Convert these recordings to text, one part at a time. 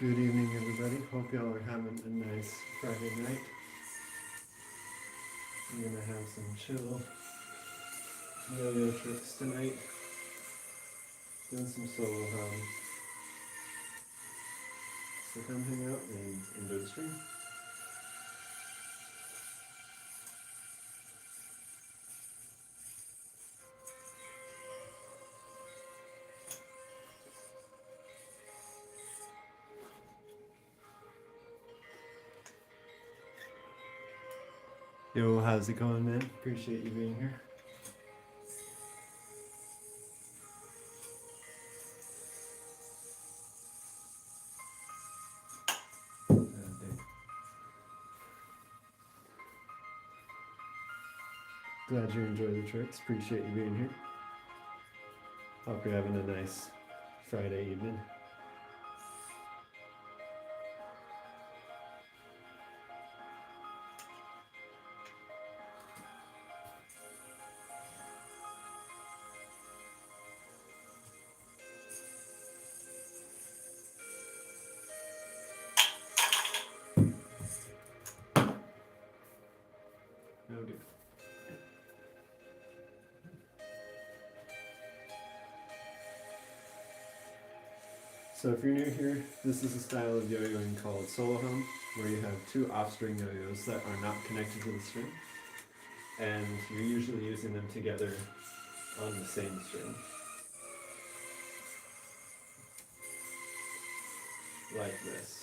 Good evening, everybody. Hope y'all are having a nice Friday night. I'm gonna have some chill yo-yo tricks tonight. Doing some solo hum. So come hang out and enjoy the stream. Yo, how's it going, man? Appreciate you being here. Glad you enjoy the tricks. Appreciate you being here. Hope you're having a nice Friday evening. Oh dear. So if you're new here, this is a style of yo-yoing called solo hum, where you have two off-string yo-yos that are not connected to the string, and you're usually using them together on the same string, like this.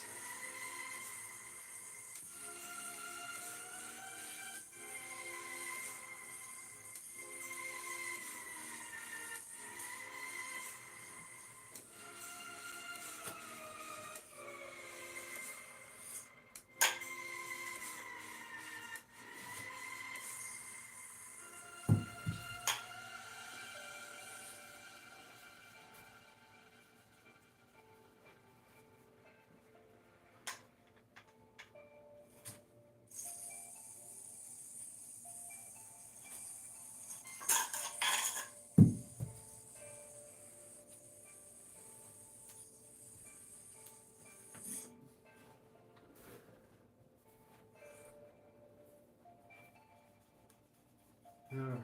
Alright.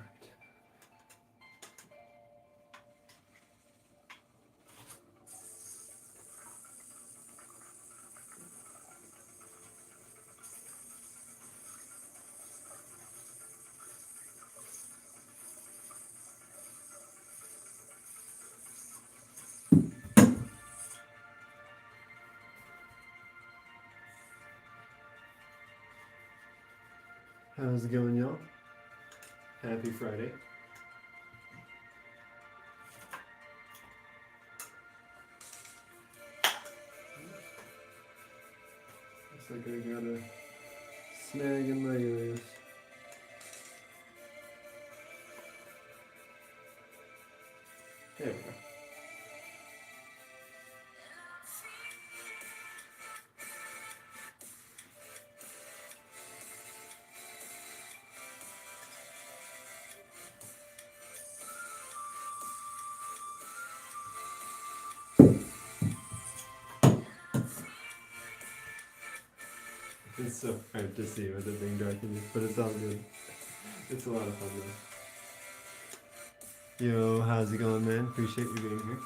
How's it going, y'all? Happy Friday. Looks like I got a snag in my ears. There we go. It's so hard to see with it being dark in here, but it's all good. It's a lot of fun though. Yo, how's it going, man? Appreciate you being here.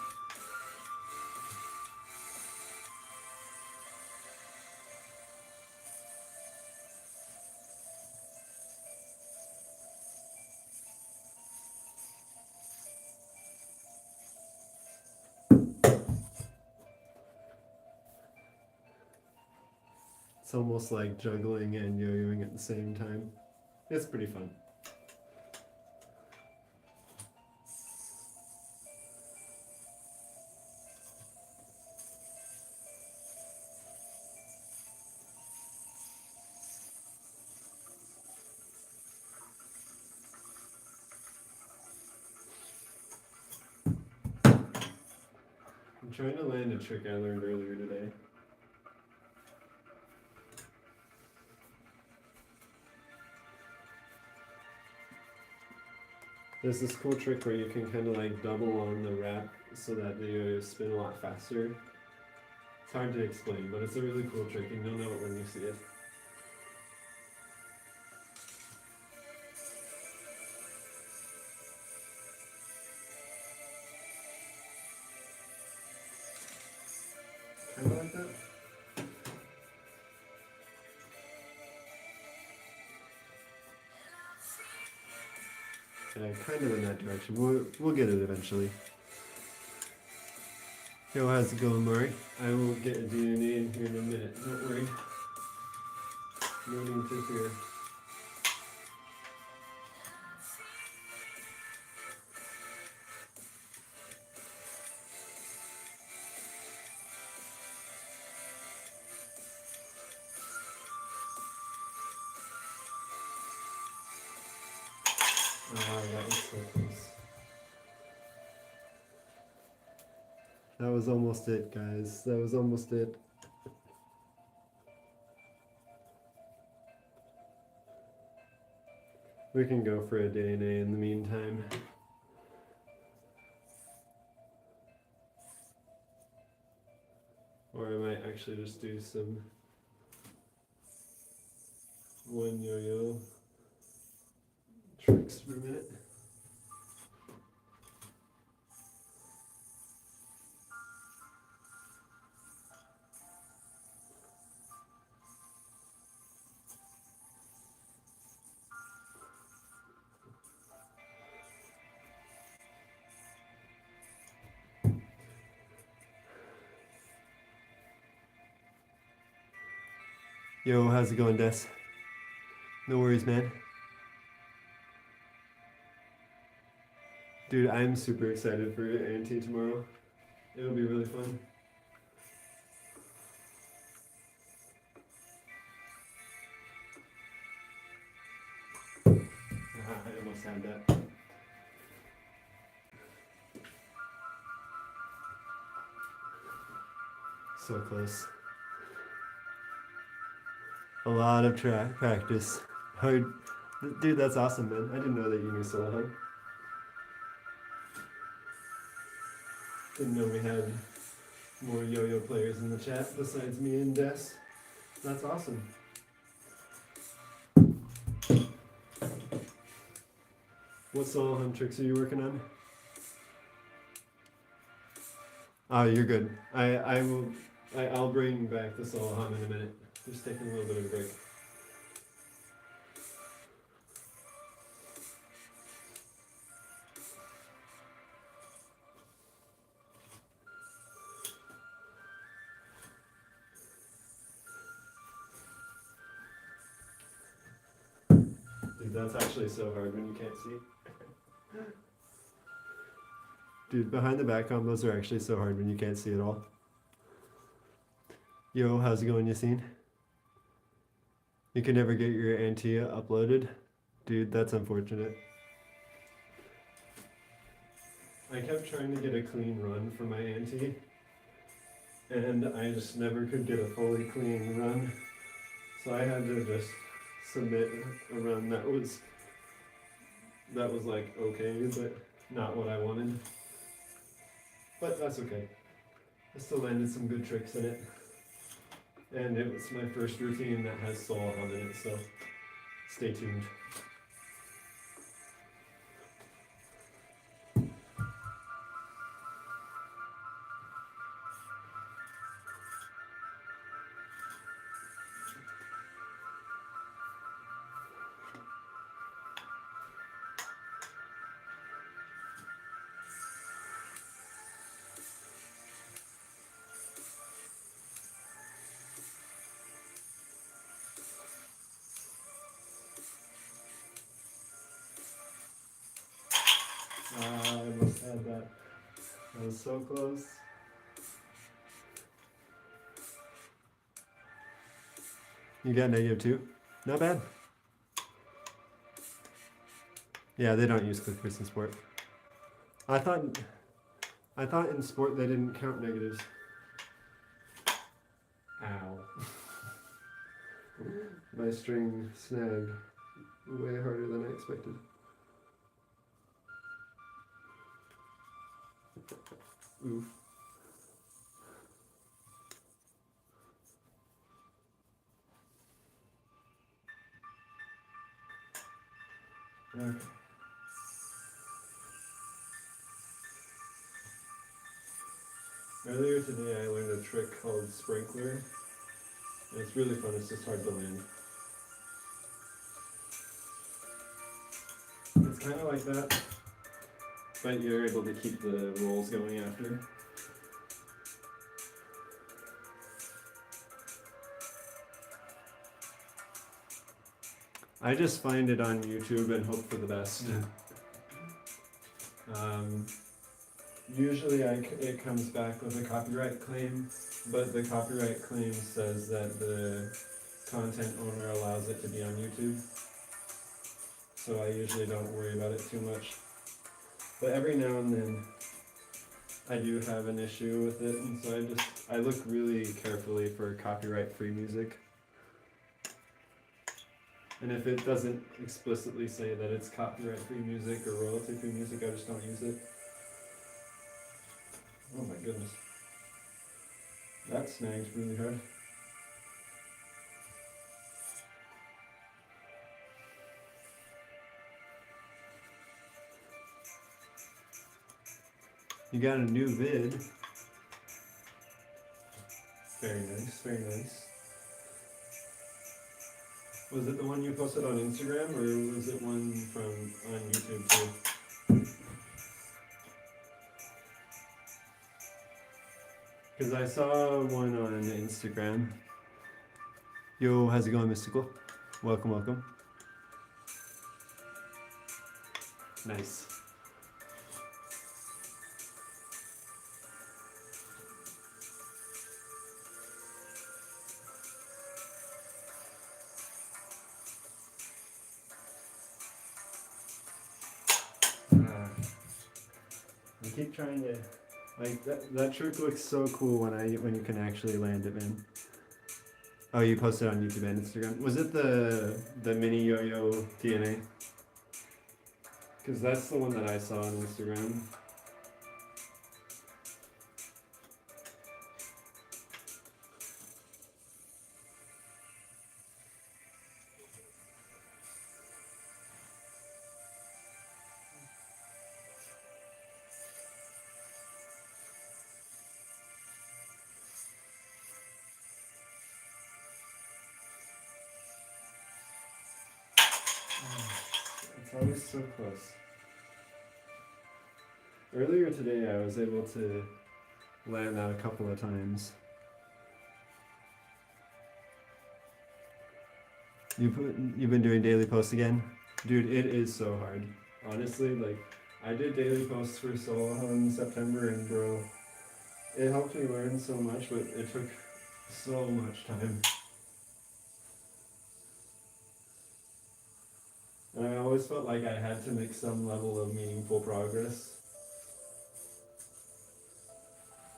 It's almost like juggling and yo-yoing at the same time. It's pretty fun. I'm trying to land a trick I learned earlier today. There's this cool trick where you can kind of like double on the wrap so that the yo-yos spin a lot faster. It's hard to explain, but it's a really cool trick, and you'll know it when you see it. Kind of like that. Yeah, kind of in that direction. We'll get it eventually. Yo, how's it going, Maury? I will get a DNA in here in a minute. Don't worry. No need to fear. Ah, that was so close. That was almost it, guys. That was almost it. We can go for a DNA in the meantime. Or I might actually just do some one yo-yo tricks for a minute. Yo, how's it going, Des? No worries, man. Dude, I'm super excited for A&T tomorrow. It'll be really fun. I almost had that. So close. A lot of practice. Hard. Dude, that's awesome, man. I didn't know that you knew Solo Hub. Didn't know we had more yo-yo players in the chat besides me and Des. That's awesome. What solo hum tricks are you working on? Oh, you're good. I'll bring back the solo hum in a minute. Just taking a little bit of a break. Dude, that's actually so hard when you can't see. Dude, behind the back combos are actually so hard when you can't see at all. Yo, how's it going, Yassine? You can never get your Antia uploaded? Dude, that's unfortunate. I kept trying to get a clean run for my Anti, and I just never could get a fully clean run. So I had to just submit a run that was like okay, but not what I wanted. But that's okay. I still landed some good tricks in it. And it was my first routine that has solo hum in it, so stay tuned. I almost had that. That was so close. You got -2? Not bad. Yeah, they don't use clickers in sport. I thought in sport they didn't count negatives. Ow. My string snagged way harder than I expected. Oof. Okay. Earlier today I learned a trick called sprinkler. And it's really fun, it's just hard to land. It's kind of like that, but you're able to keep the rolls going after. I just find it on YouTube and hope for the best. Usually it comes back with a copyright claim, but the copyright claim says that the content owner allows it to be on YouTube. So I usually don't worry about it too much. But every now and then I do have an issue with it, and so I look really carefully for copyright-free music. And if it doesn't explicitly say that it's copyright-free music or royalty-free music, I just don't use it. Oh my goodness. That snags really hard. You got a new vid. Very nice, very nice. Was it the one you posted on Instagram, or was it one from on YouTube too? Because I saw one on Instagram. Yo, how's it going, Mystical? Welcome, welcome. Nice. I keep trying to, like, that trick looks so cool when you can actually land it, man. Oh, you posted on YouTube and Instagram. Was it the mini yo-yo DNA? Because that's the one that I saw on Instagram. It's always so close. Earlier today I was able to land that a couple of times. You've been doing daily posts again? Dude, it is so hard. Honestly, like, I did daily posts for Solohum in September, and bro, it helped me learn so much, but it took so much time. And I always felt like I had to make some level of meaningful progress.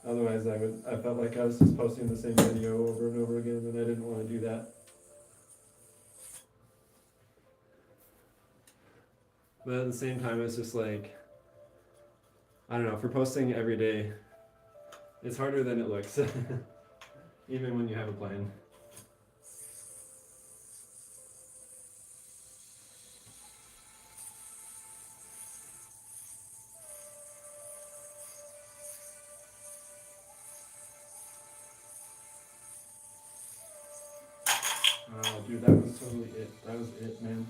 Otherwise I felt like I was just posting the same video over and over again, and I didn't want to do that. But at the same time, it's just like, I don't know, for posting every day, it's harder than it looks. Even when you have a plan. Dude, that was totally it. That was it, man.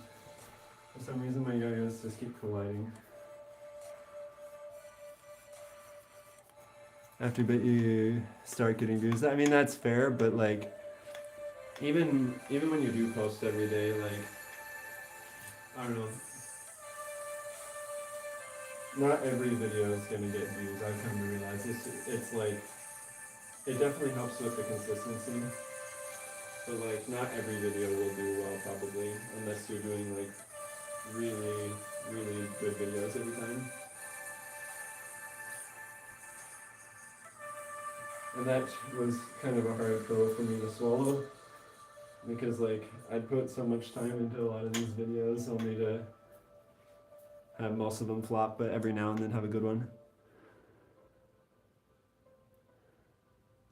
For some reason, my yo-yos just keep colliding. After a bit, you start getting views. I mean, that's fair, but like, even when you do post every day, like, I don't know. Not every video is gonna get views. I've come to realize it's like, it definitely helps with the consistency. But like, not every video will do well probably, unless you're doing like really, really good videos every time. And that was kind of a hard pill for me to swallow, because like, I'd put so much time into a lot of these videos only to have most of them flop, but every now and then have a good one.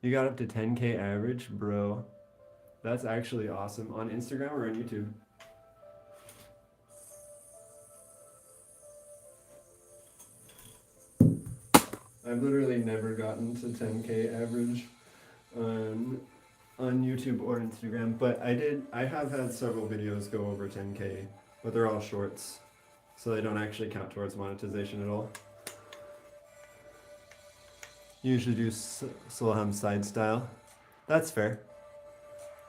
You got up to 10K average, bro. That's actually awesome. On Instagram or on YouTube? I've literally never gotten to 10K average on YouTube or Instagram, but I have had several videos go over 10K, but they're all shorts, so they don't actually count towards monetization at all. You usually do Solheim side style. That's fair.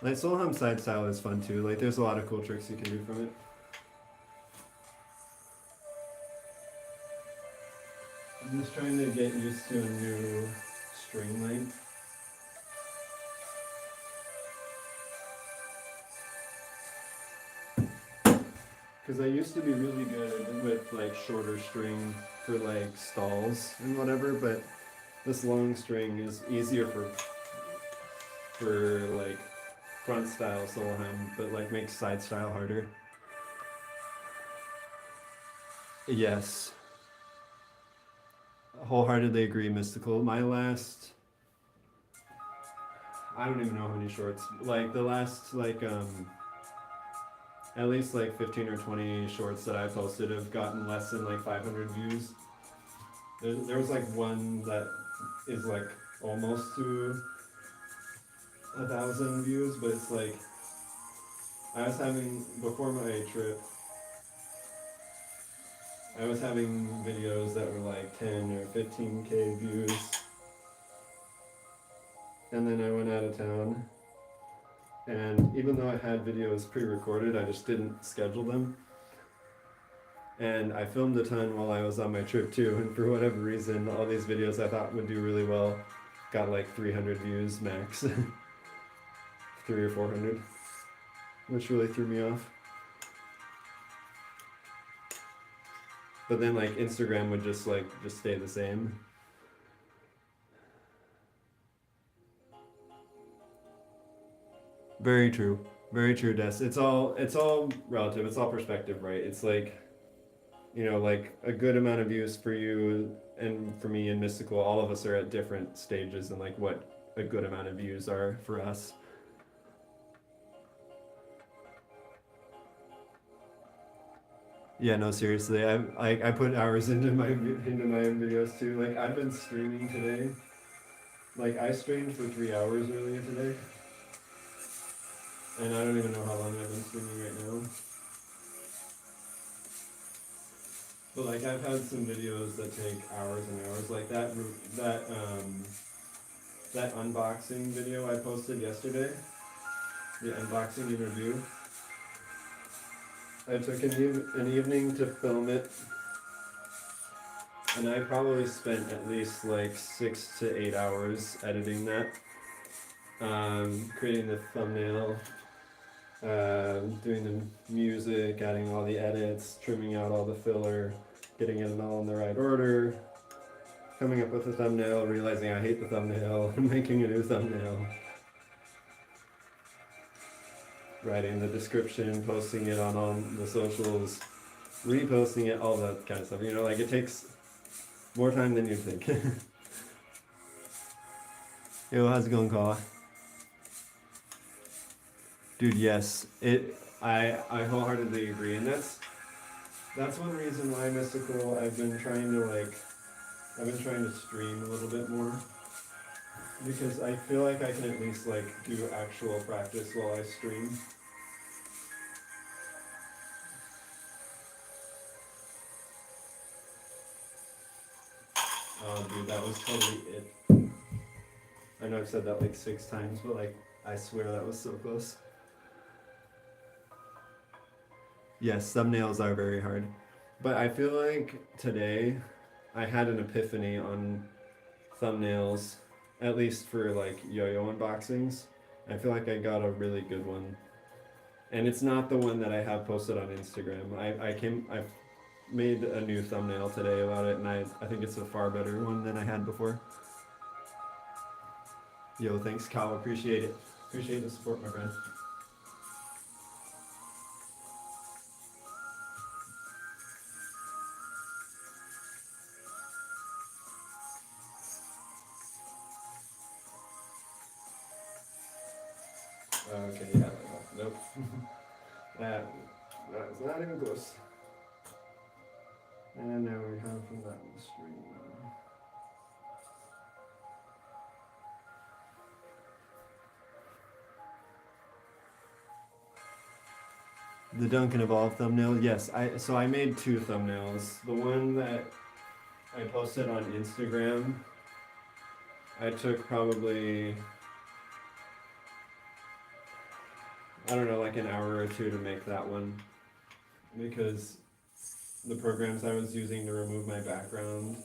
Like Solheim side style is fun too. Like there's a lot of cool tricks you can do from it. I'm just trying to get used to a new string length. Because I used to be really good with like shorter string for like stalls and whatever, but this long string is easier for like front style Solheim, but like makes side style harder. Yes. Wholeheartedly agree, Mystical. My last, I don't even know how many shorts. Like the last at least like 15 or 20 shorts that I posted have gotten less than like 500 views. There was like one that is like almost to 1,000 views, but it's like I was having before my trip. I was having videos that were like 10 or 15K views, and then I went out of town. And even though I had videos pre-recorded, I just didn't schedule them. And I filmed a ton while I was on my trip too, and for whatever reason, all these videos I thought would do really well got like 300 views max. 300 or 400, which really threw me off. But then like Instagram would just stay the same. Very true. Very true, Des. It's all relative. It's all perspective, right? It's like, you know, like a good amount of views for you and for me and Mystical. All of us are at different stages and like what a good amount of views are for us. Yeah, no, seriously. I put hours into my videos too. Like I've been streaming today. Like I streamed for 3 hours earlier today. And I don't even know how long I've been streaming right now. But like I've had some videos that take hours and hours. Like that unboxing video I posted yesterday. The unboxing and review. I took an evening to film it. And I probably spent at least like 6 to 8 hours editing that. Creating the thumbnail. Doing the music, adding all the edits, trimming out all the filler, getting it all in the right order, coming up with a thumbnail, realizing I hate the thumbnail, making a new thumbnail, writing the description, posting it on all the socials, reposting it, all that kind of stuff. You know, like it takes more time than you think. Yo, how's it going, Kala? Dude, yes. I wholeheartedly agree, and that's one reason why Mystical I've been trying to stream a little bit more. Because I feel like I can at least like do actual practice while I stream. Oh dude, that was totally it. I know I've said that like 6 times, but like I swear that was so close. Yes, thumbnails are very hard. But I feel like today I had an epiphany on thumbnails, at least for like yo-yo unboxings. I feel like I got a really good one. And it's not the one that I have posted on Instagram. I've made a new thumbnail today about it, and I think it's a far better one than I had before. Yo, thanks, Kyle. Appreciate it. Appreciate the support, my friend. Okay, yeah, nope. That was not even close. And now we have from that stream. The Duncan Evolve thumbnail, yes. So I made two thumbnails. The one that I posted on Instagram, I took probably, I don't know, like an hour or two to make that one, because the programs I was using to remove my background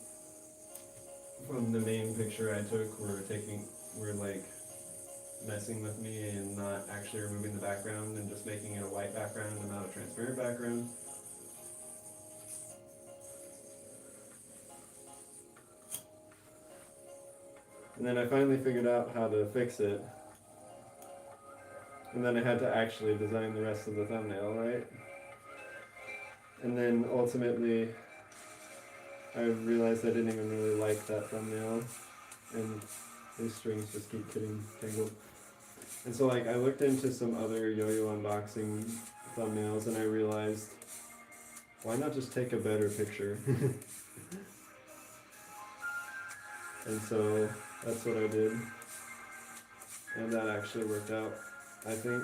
from the main picture I took were like messing with me and not actually removing the background and just making it a white background and not a transparent background. And then I finally figured out how to fix it. And then I had to actually design the rest of the thumbnail, right? And then ultimately, I realized I didn't even really like that thumbnail. And these strings just keep getting tangled. And so like I looked into some other yo-yo unboxing thumbnails and I realized, why not just take a better picture? And so that's what I did. And that actually worked out. I think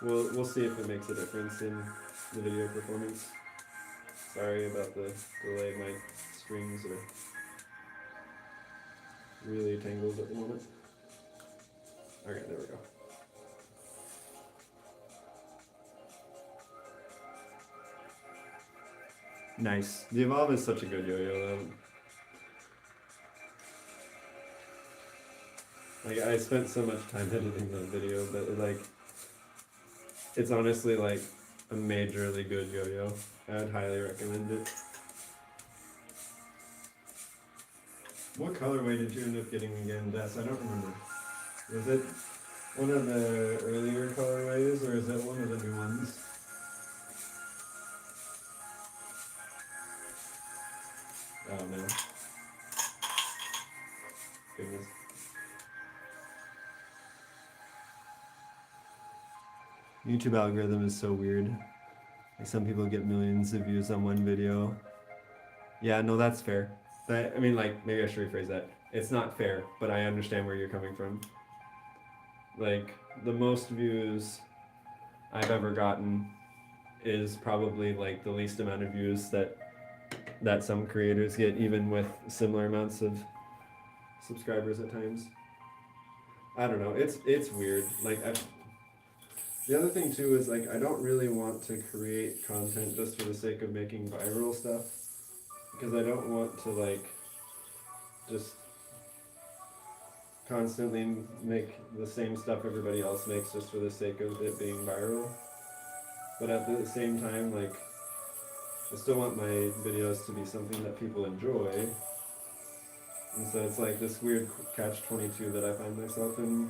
we'll see if it makes a difference in the video performance. Sorry about the delay, my strings are really tangled at the moment. Okay, there we go. Nice. The Evolve is such a good yo-yo though. Like I spent so much time editing that video, but it's honestly like a majorly good yo-yo. I would highly recommend it. What colorway did you end up getting again, Des? I don't remember. Was it one of the earlier colorways or is it one of the new ones? Oh no. Goodness. YouTube algorithm is so weird. Like some people get millions of views on one video. Yeah, no, that's fair. I mean, like, maybe I should rephrase that. It's not fair, but I understand where you're coming from. Like, the most views I've ever gotten is probably like the least amount of views that some creators get, even with similar amounts of subscribers at times. I don't know. It's weird. Like, the other thing too is like I don't really want to create content just for the sake of making viral stuff, because I don't want to like just constantly make the same stuff everybody else makes just for the sake of it being viral. But at the same time, like, I still want my videos to be something that people enjoy. And so it's like this weird catch-22 that I find myself in.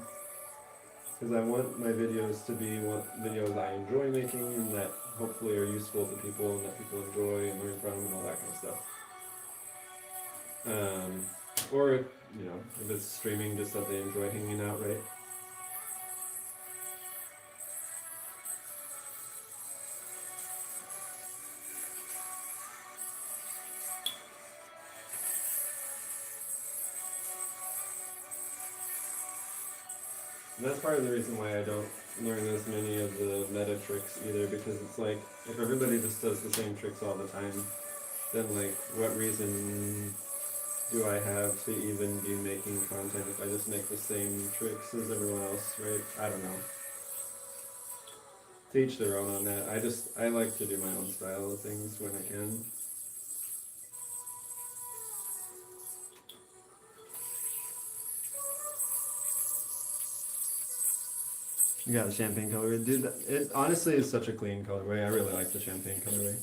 Because I want my videos to be videos I enjoy making and that hopefully are useful to people and that people enjoy and learn from and all that kind of stuff. Or, you know, if it's streaming, just that they enjoy hanging out, right? And that's part of the reason why I don't learn as many of the meta tricks either, because it's like, if everybody just does the same tricks all the time, then like, what reason do I have to even be making content if I just make the same tricks as everyone else, right? I don't know. To each their own on that. I like to do my own style of things when I can. You got the champagne colorway. Dude, it honestly is such a clean colorway. I really like the champagne colorway.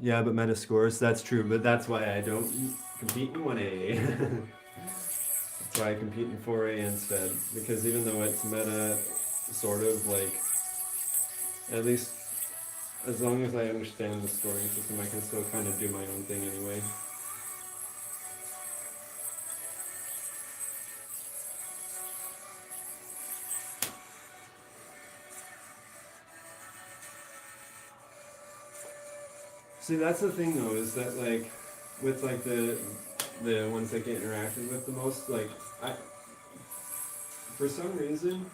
Yeah, but meta scores, that's true, but that's why I don't compete in 1A. That's why I compete in 4A instead. Because even though it's meta, sort of, like, at least as long as I understand the scoring system, I can still kind of do my own thing anyway. See, that's the thing though, is that like, with like the ones that get interacted with the most, like, for some reason,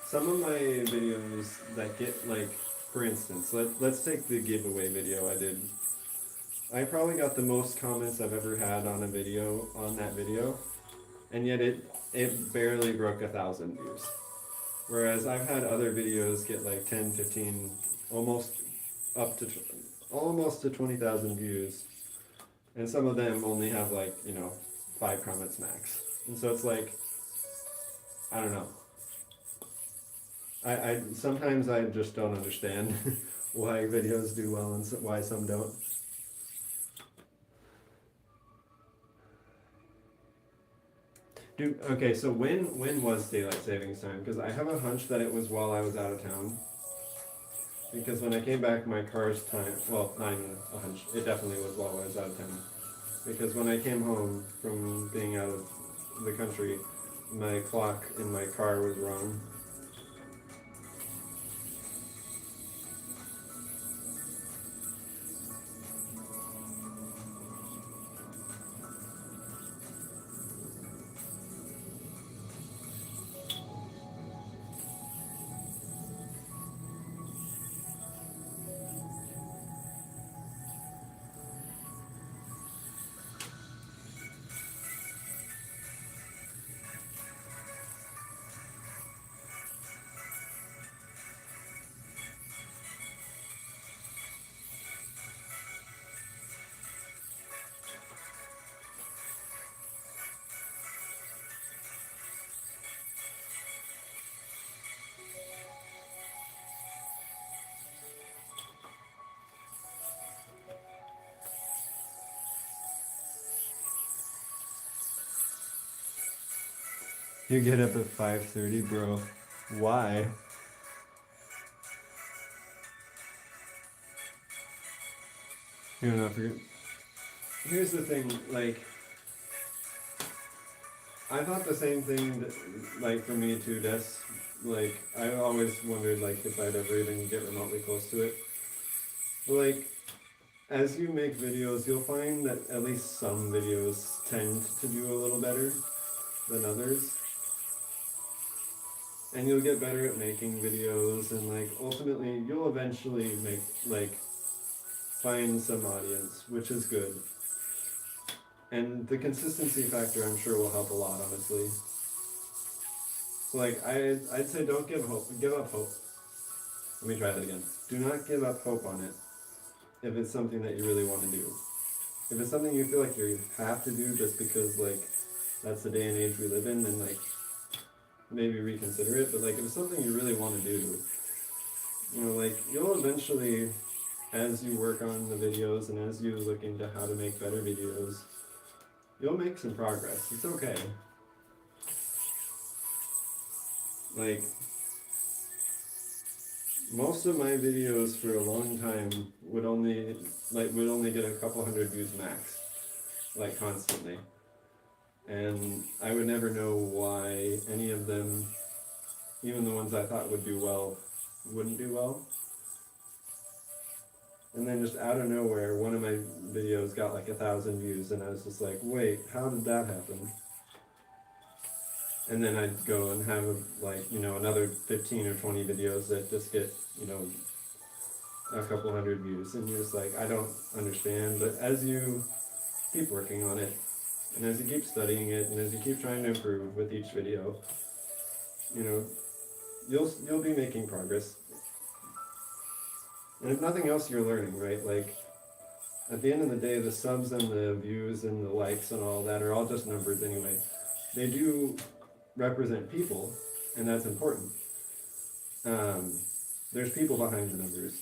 some of my videos that get like, for instance, let's take the giveaway video I did. I probably got the most comments I've ever had on a video, on that video, and yet it barely broke 1,000 views. Whereas I've had other videos get like 10, 15, almost up to almost to 20,000 views, and some of them only have like 5 comments max. And so it's like, I don't know. I sometimes I just don't understand why videos do well and why some don't. Dude, okay, so when was daylight savings time? Because I have a hunch that it was while I was out of town. Because when I came back, my car's time, well, not even a hunch, it definitely was while I was out of town. Because when I came home from being out of the country, my clock in my car was wrong. You get up at 5:30, bro. Why? You know, forget. Here's the thing, like, I thought the same thing, like, for me too, Des. Like, I always wondered, like, if I'd ever even get remotely close to it. But, like, as you make videos, you'll find that at least some videos tend to do a little better than others. And you'll get better at making videos, and, like, ultimately, you'll eventually make, like, find some audience, which is good. And the consistency factor, I'm sure, will help a lot, honestly. So, like, I'd say don't give up hope. Let me try that again. Do not give up hope on it if it's something that you really want to do. If it's something you feel like you have to do just because, like, that's the day and age we live in, then, like, maybe reconsider it. But, like, if it's something you really want to do, like, you'll eventually, as you work on the videos and as you look into how to make better videos, you'll make some progress. It's okay. Like, most of my videos for a long time would only get a couple hundred views max, like, constantly. And I would never know why any of them, even the ones I thought would do well, wouldn't do well. And then just out of nowhere, one of my videos got like 1,000 views, and I was just like, wait, how did that happen? And then I'd go and have another 15 or 20 videos that just get, a couple hundred views. And you're just like, I don't understand. But as you keep working on it, and as you keep studying it, and as you keep trying to improve with each video, you'll be making progress. And if nothing else, you're learning, right? Like, at the end of the day, the subs and the views and the likes and all that are all just numbers anyway. They do represent people, and that's important. There's people behind the numbers.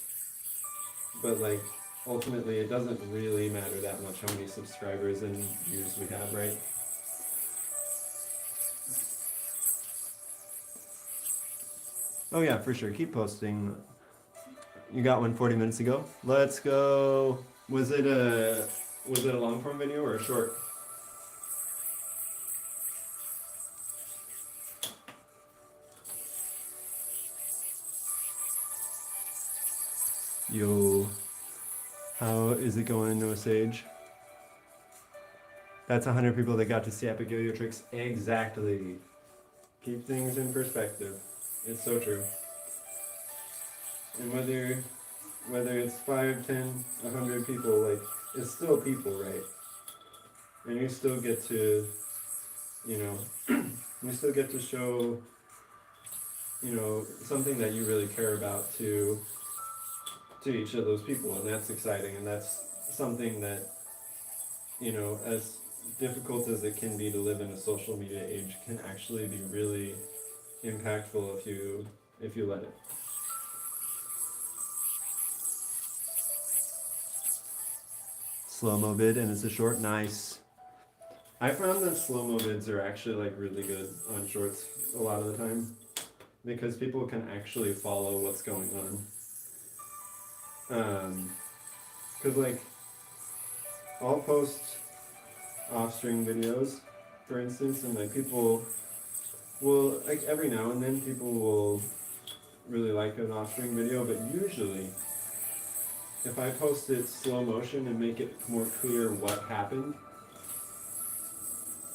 But, like, ultimately, it doesn't really matter that much how many subscribers and views we have, right? Oh yeah, for sure. Keep posting. You got one 40 minutes ago. Let's go. Was it a long form video or a short? Yo, how is it going, Noah Sage? That's 100 people that got to see Epic Yo-Yo Tricks. Exactly. Keep things in perspective. It's so true. And whether it's 5, 10, 100 people, like, it's still people, right? And you still get to, you know, you still get to show, you know, something that you really care about to each of those people, and that's exciting, and that's something that, you know, as difficult as it can be to live in a social media age, can actually be really impactful if you let it. Slow-mo vid, and it's a short, nice. I found that slow-mo vids are actually like really good on shorts a lot of the time, because people can actually follow what's going on. Cause like, I'll post off-string videos, for instance, and like people will, like every now and then people will really like an off-string video, but usually if I post it slow motion and make it more clear what happened,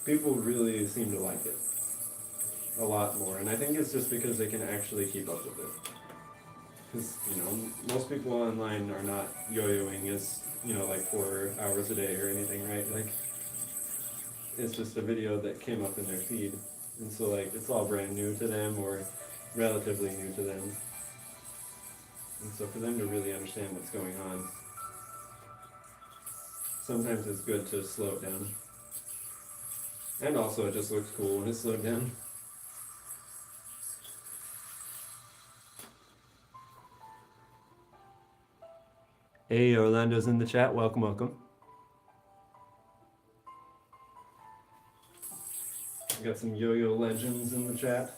people really seem to like it a lot more. And I think it's just because they can actually keep up with it. Because, you know, most people online are not yo-yoing as, you know, like 4 hours a day or anything, right? Like, it's just a video that came up in their feed. And so, like, it's all brand new to them or relatively new to them. And so for them to really understand what's going on, sometimes it's good to slow it down. And also it just looks cool when it's slowed down. Hey, Orlando's in the chat. Welcome, welcome. We got some yo-yo legends in the chat.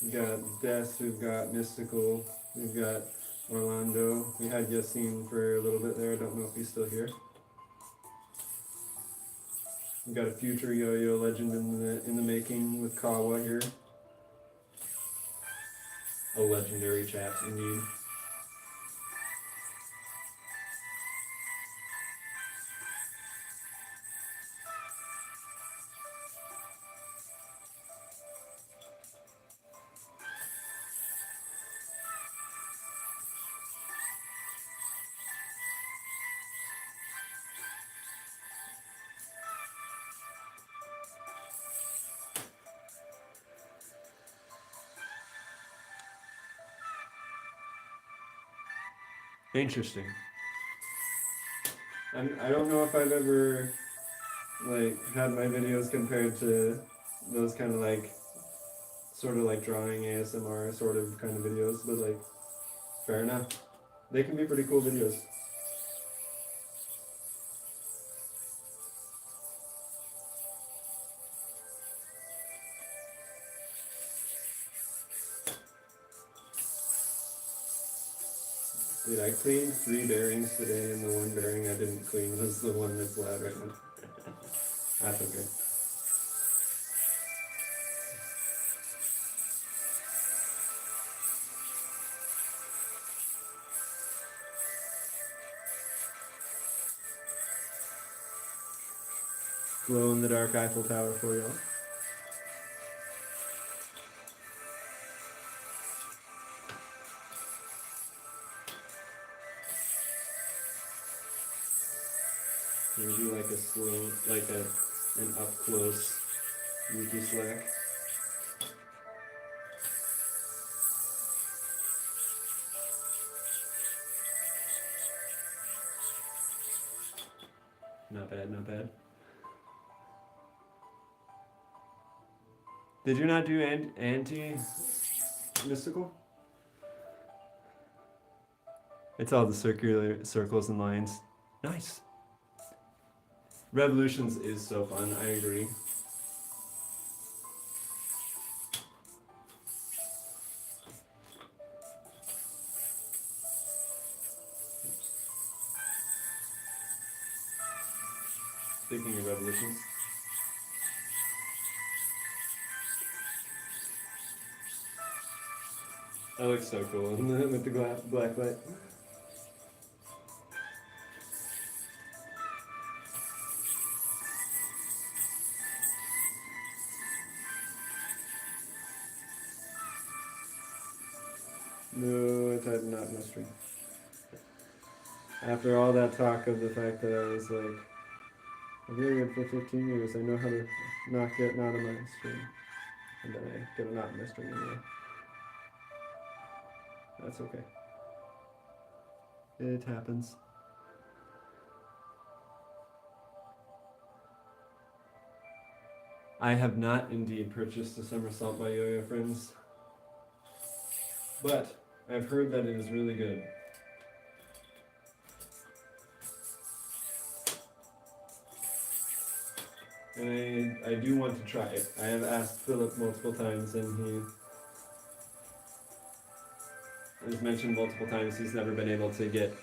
We've got Des, we've got Mystical, we've got Orlando. We had Yassine for a little bit there. I don't know if he's still here. We've got a future yo-yo legend in the making with Kawa here. A legendary chat indeed. Interesting. I don't know if I've ever like had my videos compared to those kind of like sort of like drawing ASMR sort of kind of videos, but like fair enough. They can be pretty cool videos. Dude, I cleaned 3 bearings today, and the one bearing I didn't clean was the one that's loud right now. That's okay. Glow in the dark Eiffel Tower for y'all. Maybe like a slow, like an up close Yuki slack. Not bad, not bad. Did you not do anti-mystical? It's all the circular circles and lines. Nice. Revolutions is so fun, I agree. Speaking of revolutions. That looks so cool with the black light. decided not to string. After all that talk of the fact that I was like, I've been doing it for 15 years, I know how to not get knot in my string. And then I get a knot in my string anyway. That's okay. It happens. I have not indeed purchased a somersault by Yo-Yo Friends, but I've heard that it is really good. And I do want to try it. I have asked Philip multiple times, and he has mentioned multiple times he's never been able to get.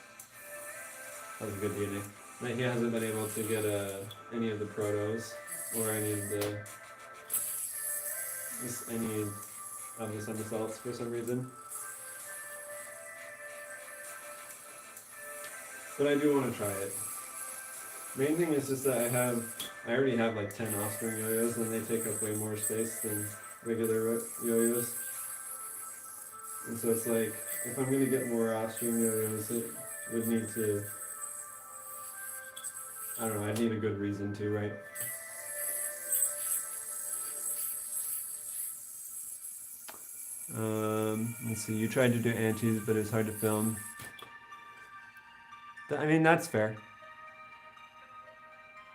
That was a good DNA. That he hasn't been able to get any of the protos or any of the somersaults for some reason. But I do want to try it. Main thing is just that I already have like 10 off-string yo-yos, and they take up way more space than regular yo-yos. And so it's like, if I'm going to get more off-string yo-yos, it would need to, I don't know, I'd need a good reason to, right? Let's see, you tried to do antis, but it's hard to film. I mean, that's fair.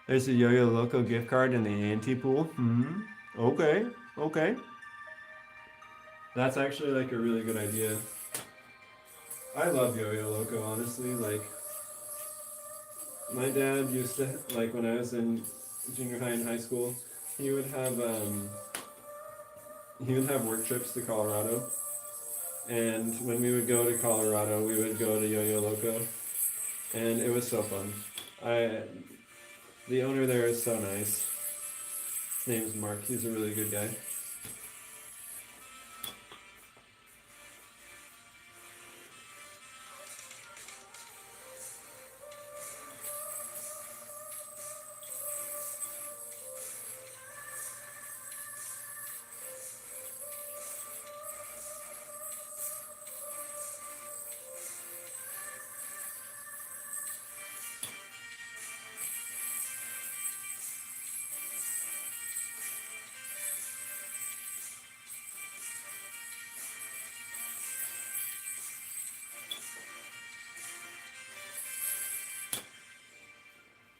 There's a Yo-Yo Loco gift card in the ante pool. Okay, okay. That's actually like a really good idea. I love Yo-Yo Loco, honestly. Like, my dad used to, like when I was in junior high and high school, he would have work trips to Colorado. And when we would go to Colorado, we would go to Yo-Yo Loco. And it was so fun. The owner there is so nice. His name's Mark. He's a really good guy.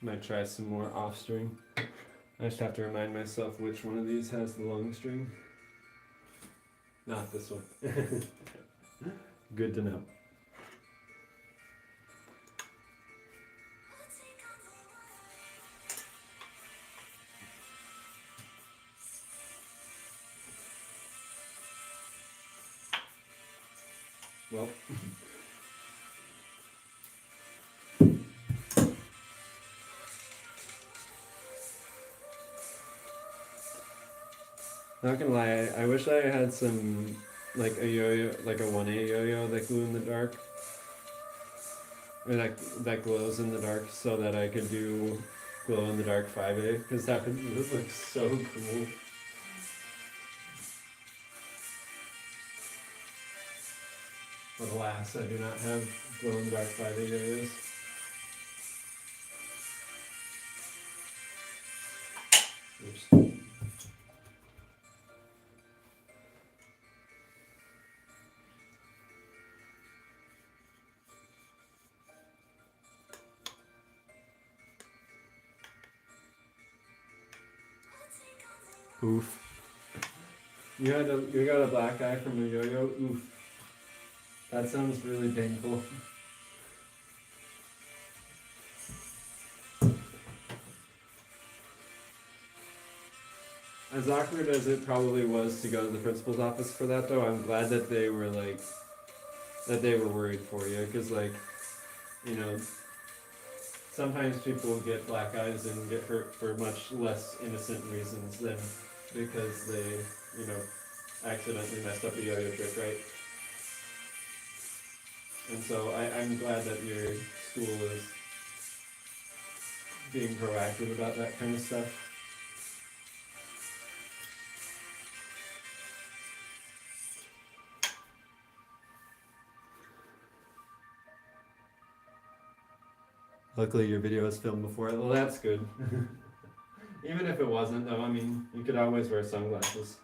Might try some more off string. I just have to remind myself which one of these has the long string. Not this one. Good to know. Well. Not gonna lie, I wish I had some, like a yo-yo, like a 1A yo-yo that glue in the dark. Or that glows in the dark, so that I could do glow in the dark 5A, because that would look so cool. But alas, I do not have glow in the dark 5A yo-yos. Oops. Oof. You got a black eye from a yo-yo? Oof. That sounds really painful. As awkward as it probably was to go to the principal's office for that, though, I'm glad that they were like, that they were worried for you, because like, you know, sometimes people get black eyes and get hurt for much less innocent reasons than because they, you know, accidentally messed up a yo-yo trick, right? And so I'm glad that your school is being proactive about that kind of stuff. Luckily your video was filmed before. Well, that's good. Even if it wasn't though, I mean, you could always wear sunglasses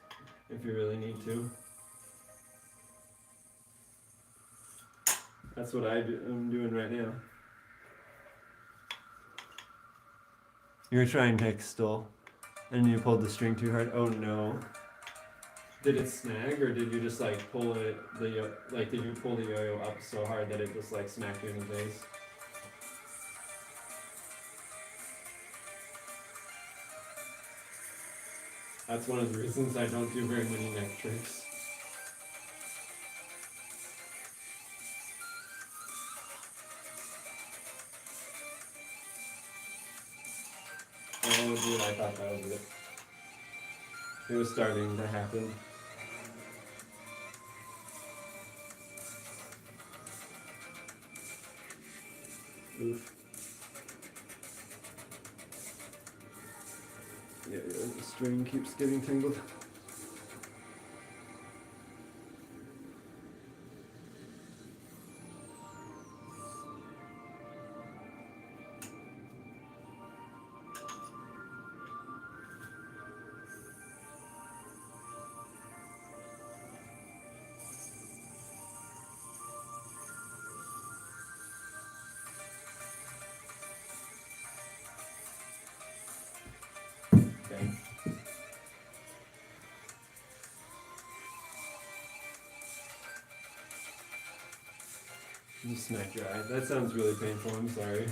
if you really need to. That's what I'm doing right now. You're trying to still, and you pulled the string too hard. Oh no. Did it snag, or did you just like pull it, did you pull the yo-yo up so hard that it just like smacked you in the face? That's one of the reasons I don't do very many neck tricks. Oh dude, I thought that was it. It was starting to happen. Oof. Yeah, the string keeps getting tangled. Okay. You smacked your eye. That sounds really painful, I'm sorry.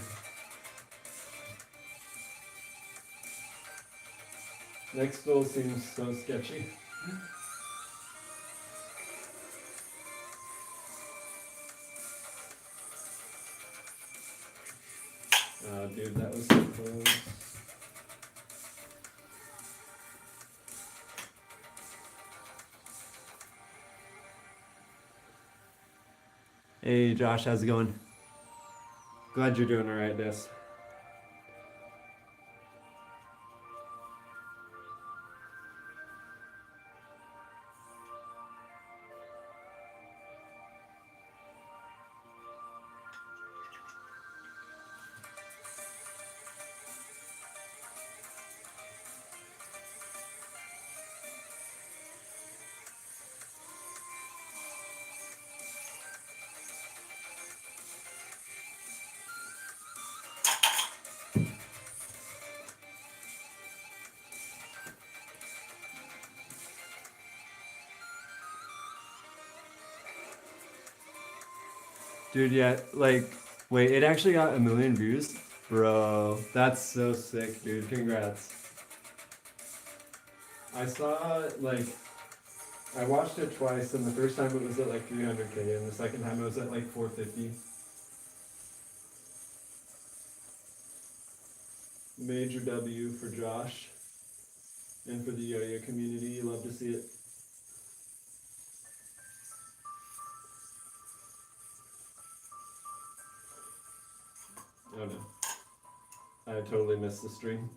Next fill seems so sketchy. Oh dude, that was so close. Hey Josh, how's it going? Glad you're doing alright, Des. Dude, yeah, like, wait, it actually got 1 million views? Bro, that's so sick, dude. Congrats. I saw, like, I watched it twice, and the first time it was at like 300K, and the second time it was at like 450. Major W for Josh, and for the yo-yo community. Love to see it. Oh no. I totally missed the string.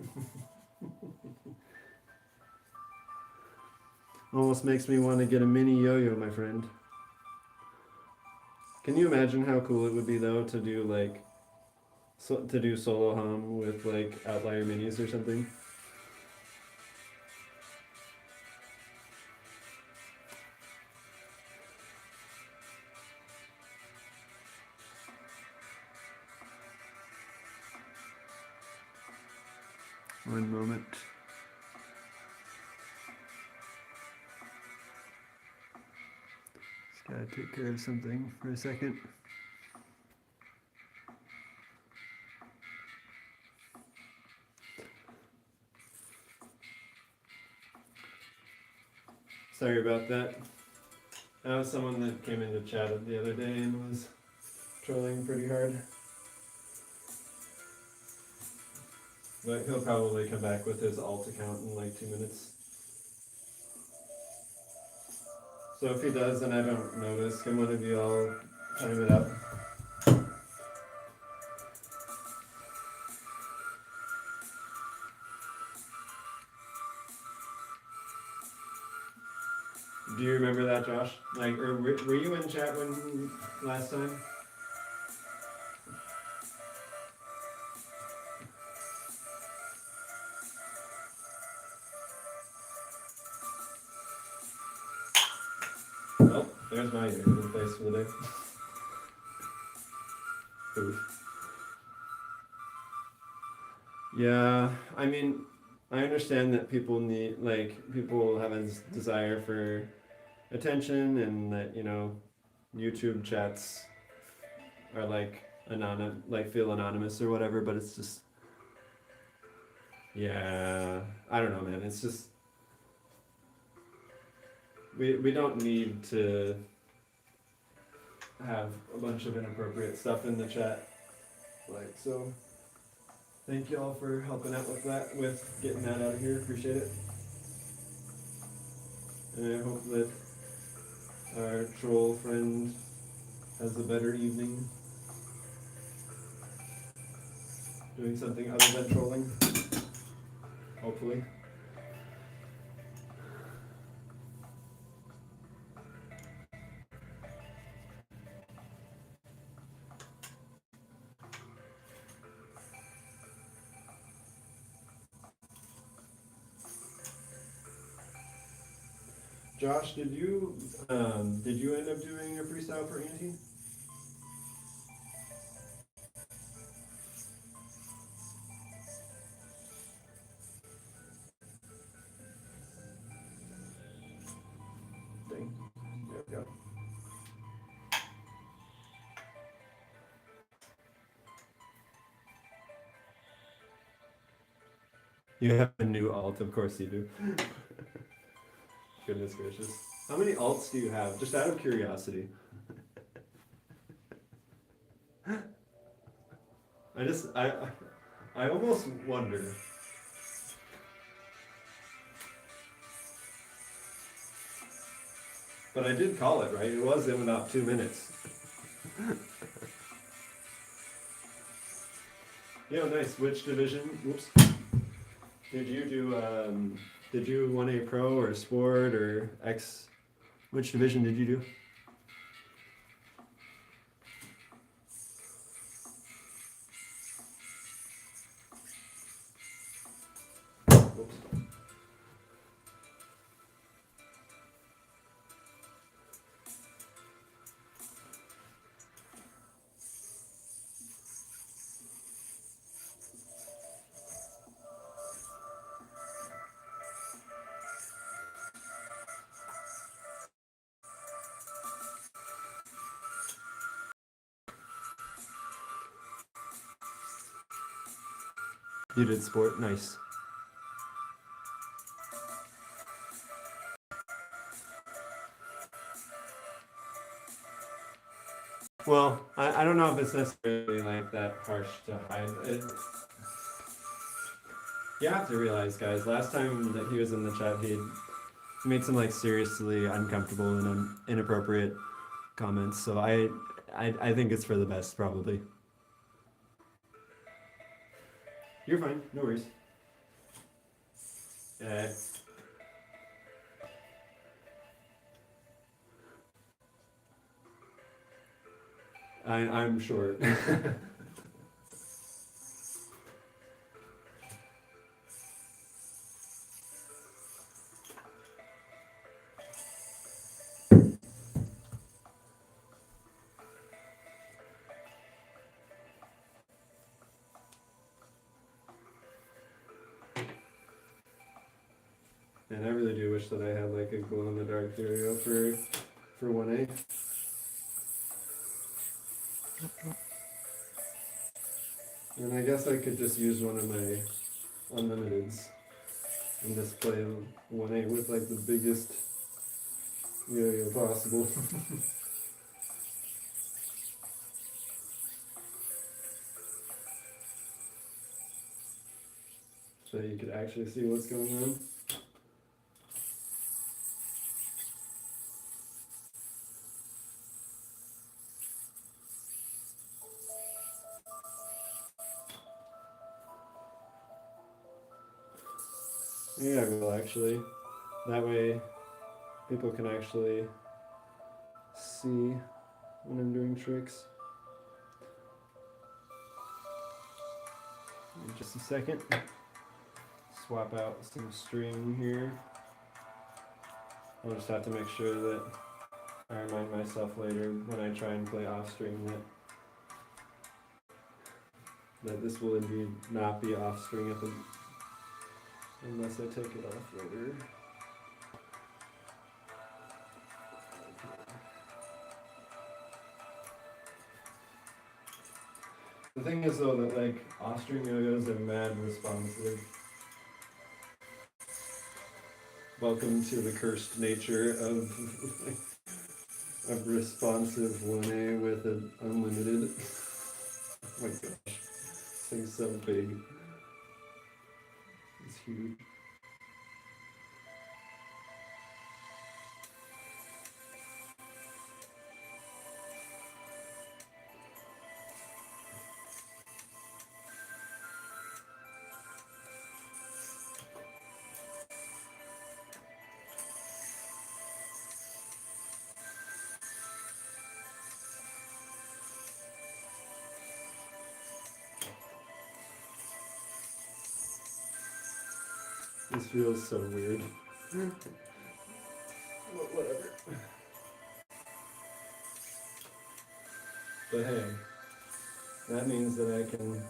Almost makes me want to get a mini yo-yo, my friend. Can you imagine how cool it would be though to do like to do solo hum with like Outlier minis or something? One moment. Just gotta take care of something for a second. Sorry about that. That was someone that came into chat the other day and was trolling pretty hard. But he'll probably come back with his alt account in like 2 minutes. So if he does and I don't notice, can one of you all time it up? Do you remember that, Josh? Like, or were you in chat when last time? Well, there's my yo-yo place for the day. Oof. Yeah, I mean, I understand that people need, like, people have a desire for attention, and that, you know, YouTube chats are like like feel anonymous or whatever, but it's just, yeah, I don't know, man. It's just, we don't need to have a bunch of inappropriate stuff in the chat. Like, so thank you all for helping out with that, with getting that out of here. Appreciate it. And I hope that our troll friend has a better evening doing something other than trolling. Hopefully. Josh, did you end up doing a freestyle for Auntie? Dang. There we go. You have a new alt, of course you do. Goodness gracious. How many alts do you have? Just out of curiosity. I almost wonder. But I did call it, right? It was in about 2 minutes. Yeah, nice. Which division? Whoops. Did you do, did you 1A Pro or Sport or X? Which division did you do? Whoops. You did Sport, nice. Well, I don't know if it's necessarily like that harsh to hide. You have to realize, guys, last time that he was in the chat, he made some like seriously uncomfortable and inappropriate comments. So I think it's for the best, probably. You're fine, no worries. I'm sure. And I really do wish that I had like a glow in the dark stereo for 1A. And I guess I could just use one of my unlimiteds and just play 1A with like the biggest yo-yo possible. So you could actually see what's going on. Yeah, I will actually. That way people can actually see when I'm doing tricks. In just a second. Swap out some string here. I'll just have to make sure that I remind myself later when I try and play off string that this will indeed not be off string unless I take it off later. The thing is though that like off string yo-yos are mad responsive. Welcome to the cursed nature of responsive 1A with an unlimited. Oh my gosh, this thing's so big. It's huge. This feels so weird. Whatever. But hey, that means that I can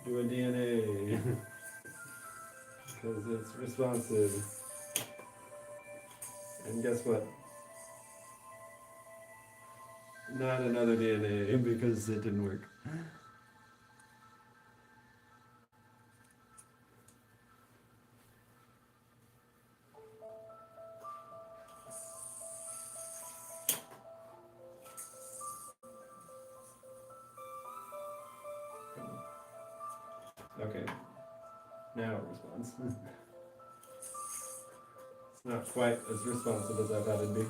do a DNA because it's responsive. And guess what? Not another DNA because it didn't work. Okay, now it responds. It's not quite as responsive as I thought it'd be.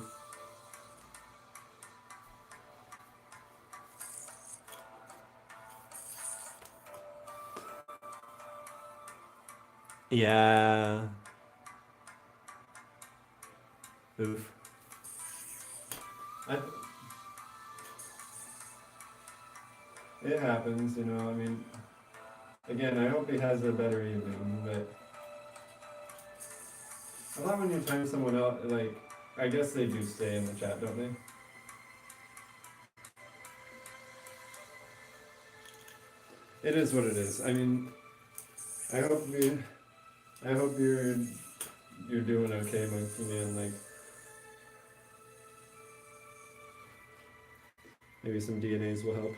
Yeah. Oof. It happens, you know, I mean, again, I hope he has a better evening, but I love when you find someone else, like, I guess they do stay in the chat, don't they? It is what it is. I mean, I hope you're doing okay, Monkey Man, like, maybe some DNAs will help.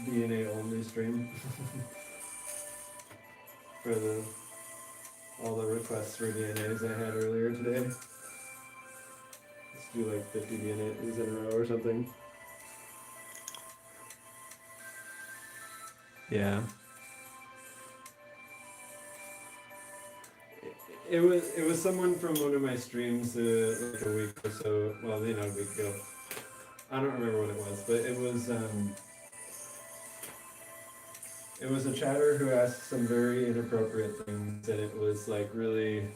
DNA only stream for all the requests for DNAs I had earlier today. Let's do like 50 DNAs in a row or something. Yeah. It was someone from one of my streams like a week or so. Well, you know, a week ago. I don't remember what it was, but it was a chatter who asked some very inappropriate things, and it was like really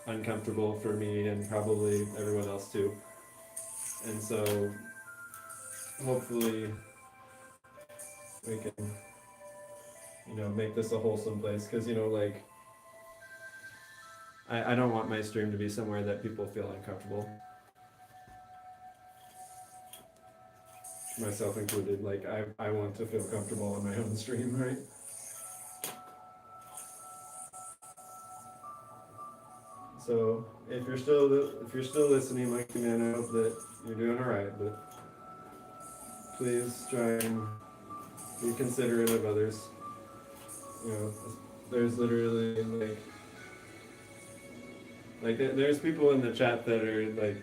uncomfortable for me and probably everyone else too. And so hopefully we can, you know, make this a wholesome place, because, you know, like, I don't want my stream to be somewhere that people feel uncomfortable. Myself included, like, I want to feel comfortable on my own stream, right? So if you're still listening, Monkey Man, I hope that you're doing all right. But please try and be considerate of others. You know, there's literally like there's people in the chat that are like,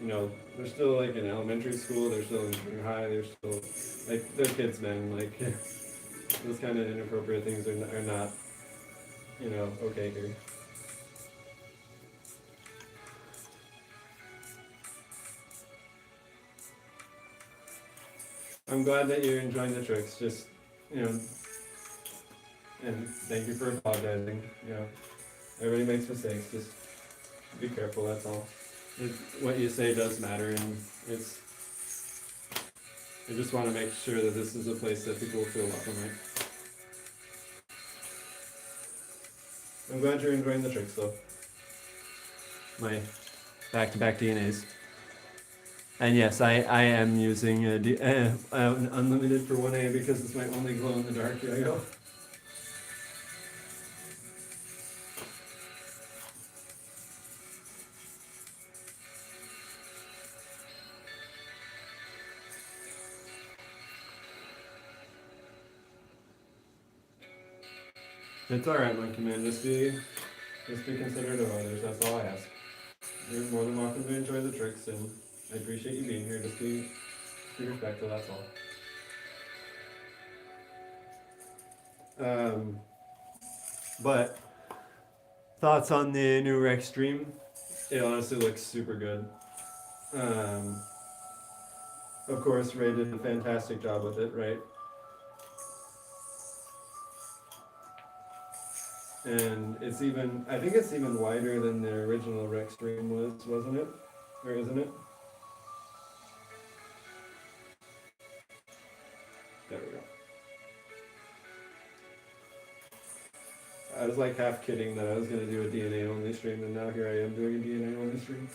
you know, they're still like in elementary school, they're still in junior high, they're still like, they're kids, man. Like those kind of inappropriate things are not, you know, okay here. I'm glad that you're enjoying the tricks. Just, you know, and thank you for apologizing. You know, everybody makes mistakes. Just be careful. That's all. What you say does matter, and I just want to make sure that this is a place that people feel welcome, right? I'm glad you're enjoying the tricks though. My back-to-back DNAs. And yes, I am using an unlimited for 1A because it's my only glow-in-the-dark yo-yo. It's alright, Monkey Man. Just be considerate of others. That's all I ask. You're more than welcome to enjoy the tricks, and I appreciate you being here. Just be respectful. That's all. But thoughts on the new Rex stream? It honestly looks super good. Of course, Ray did a fantastic job with it, right? And it's even, I think it's even wider than the original Rex stream was, wasn't it? Or isn't it? There we go. I was like half kidding that I was going to do a DNA only stream, and now here I am doing a DNA only stream.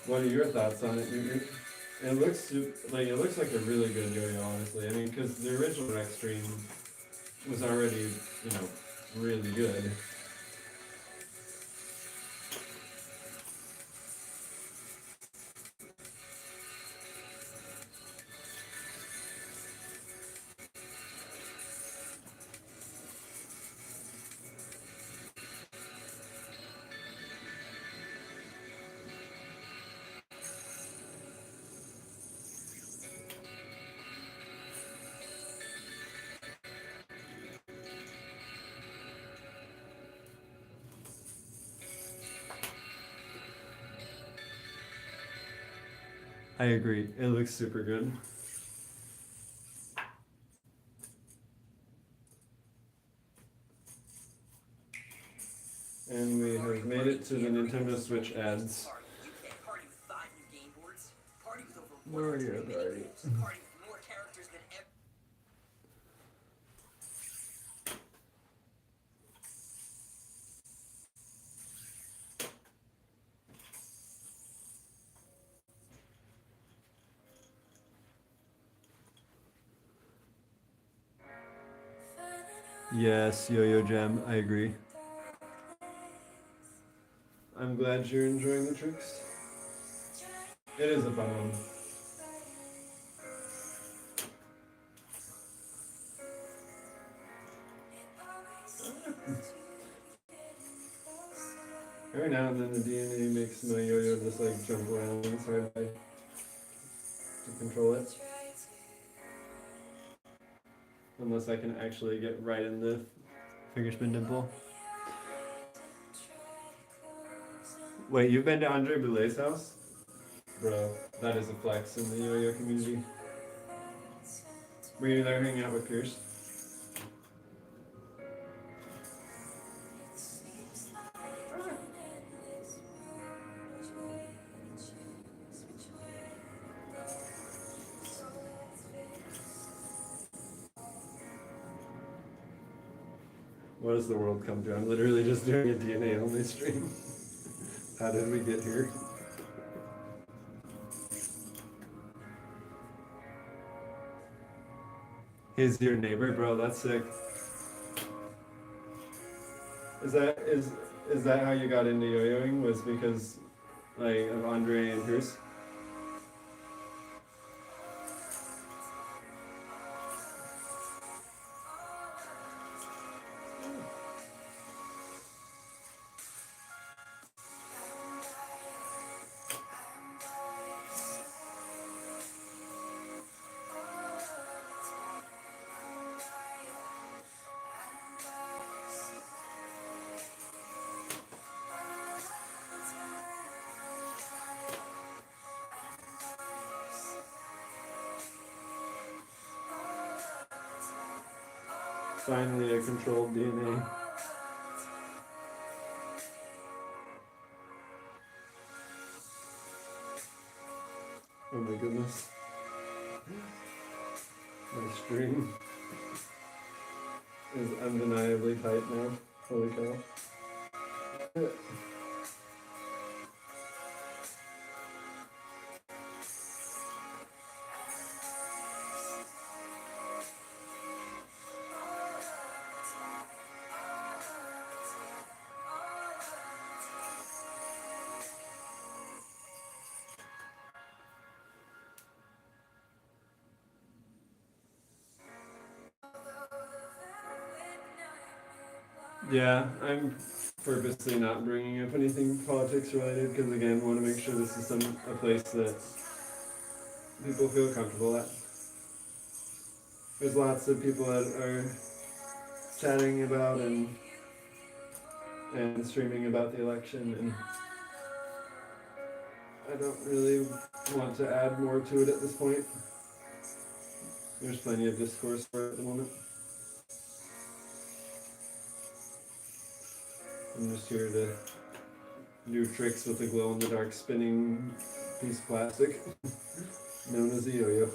What are your thoughts on it? It looks like a really good yo-yo, honestly. I mean, because the original Rex stream was already, really good. I agree. It looks super good. And we have made it to the Nintendo Switch ads. Mario Party. Yes, Yo-Yo Jam, I agree. I'm glad you're enjoying the tricks. It is a fun one. Every now and then the DNA makes my yo-yo just like jump around. It's hard to control it. Unless I can actually get right in the fingerspin dimple. Wait, you've been to Andre Boulet's house? Bro, that is a flex in the yo-yo community. Were you there hanging out with Pierce? What does the world come to? I'm literally just doing a DNA only stream. How did we get here? He's your neighbor, bro. That's sick. Is that how you got into yo-yoing? Was because like of Andre and Pierce? Finally a controlled DNA. Oh my goodness. My string is undeniably tight now. Holy cow. Yeah, I'm purposely not bringing up anything politics related because again, want to make sure this is a place that people feel comfortable at. There's lots of people that are chatting about and streaming about the election, and I don't really want to add more to it at this point. There's plenty of discourse for it at the moment. I'm just here to do tricks with a glow-in-the-dark spinning piece of plastic known as a yo-yo.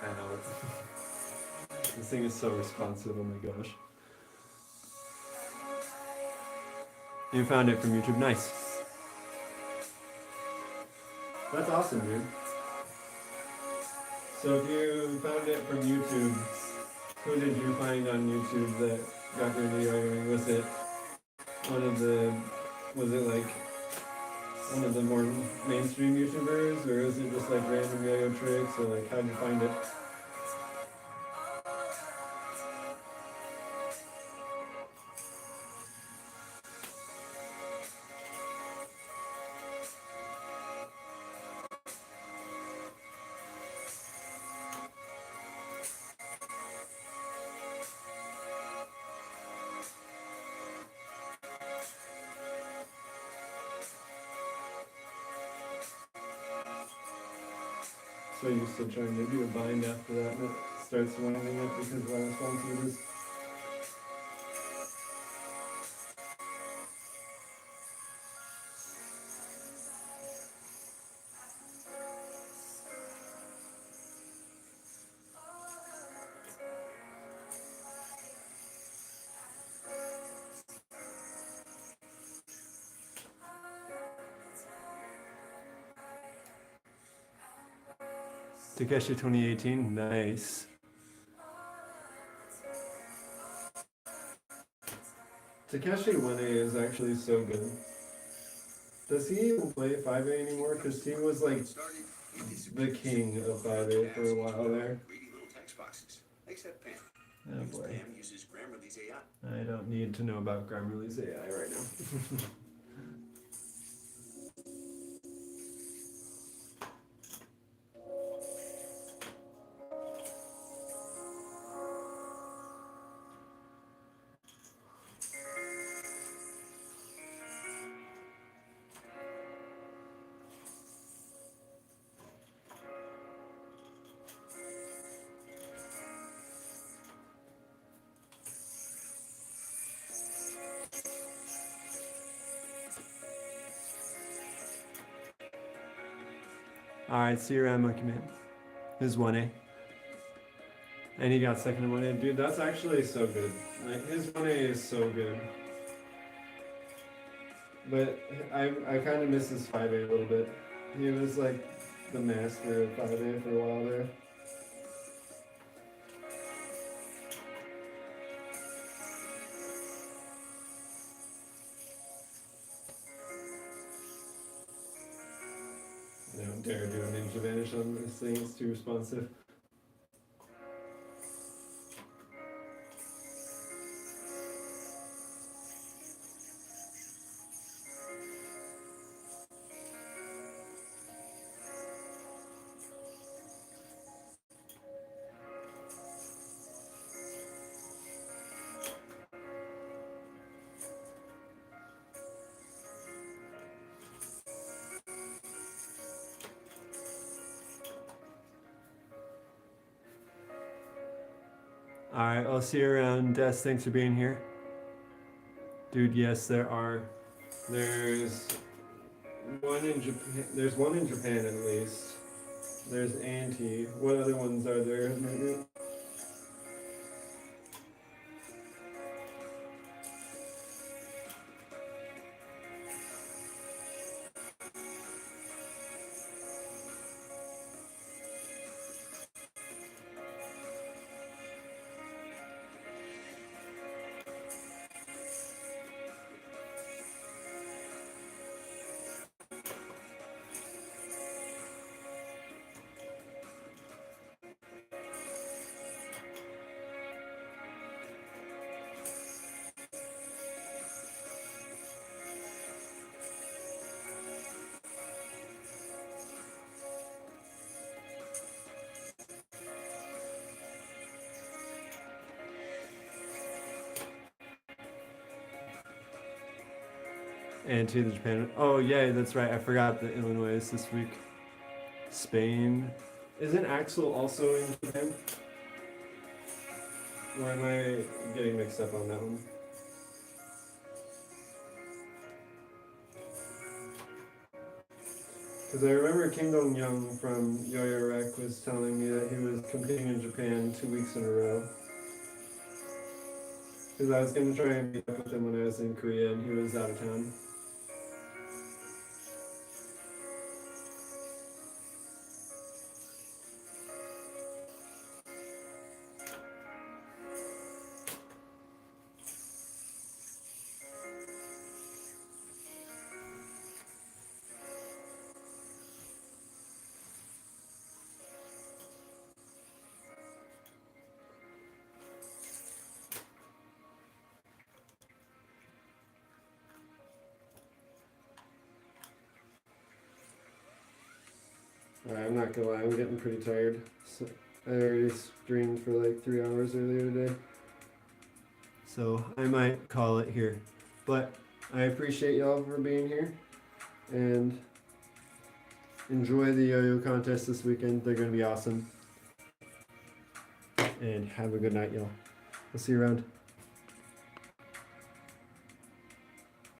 I know it. This thing is so responsive, oh my gosh. You found it from YouTube, nice. That's awesome, dude. So if you found it from YouTube, who did you find on YouTube that got you into yo-yoing? Was it like one of the more mainstream YouTubers, or is it just like random yo-yo tricks, or like how'd you find it? So you're still trying to do a bind after that, and it starts winding up because of how responsive it is. Takeshi 2018, nice. Takeshi 1A is actually so good. Does he even play 5A anymore? Because he was like the king of 5A for a while there. Oh boy. I don't need to know about Grammarly's AI right now. Alright, see you around, Monkey Man. His 1A. And he got second in 1A. Dude, that's actually so good. Like, his 1A is so good. But I kind of miss his 5A a little bit. He was like the master of 5A for a while there. I don't dare do a ninja vanish on this thing, it's too responsive. Alright, I'll see you around. Des, thanks for being here. Dude, yes, there are. There's one in Japan. There's one in Japan at least. There's Auntie. What other ones are there? Auntie the Japan. Oh, yeah, that's right. I forgot that Illinois is this week. Spain. Isn't Axel also in Japan? Or am I getting mixed up on that one? Because I remember Kim Dong Young from Yo-Yo Rec was telling me that he was competing in Japan 2 weeks in a row. Because I was going to try and meet up with him when I was in Korea and he was out of town. I'm not gonna lie, I'm getting pretty tired. So I already streamed for like 3 hours earlier today. So I might call it here. But I appreciate y'all for being here. And enjoy the yo-yo contest this weekend. They're gonna be awesome. And have a good night, y'all. I'll see you around.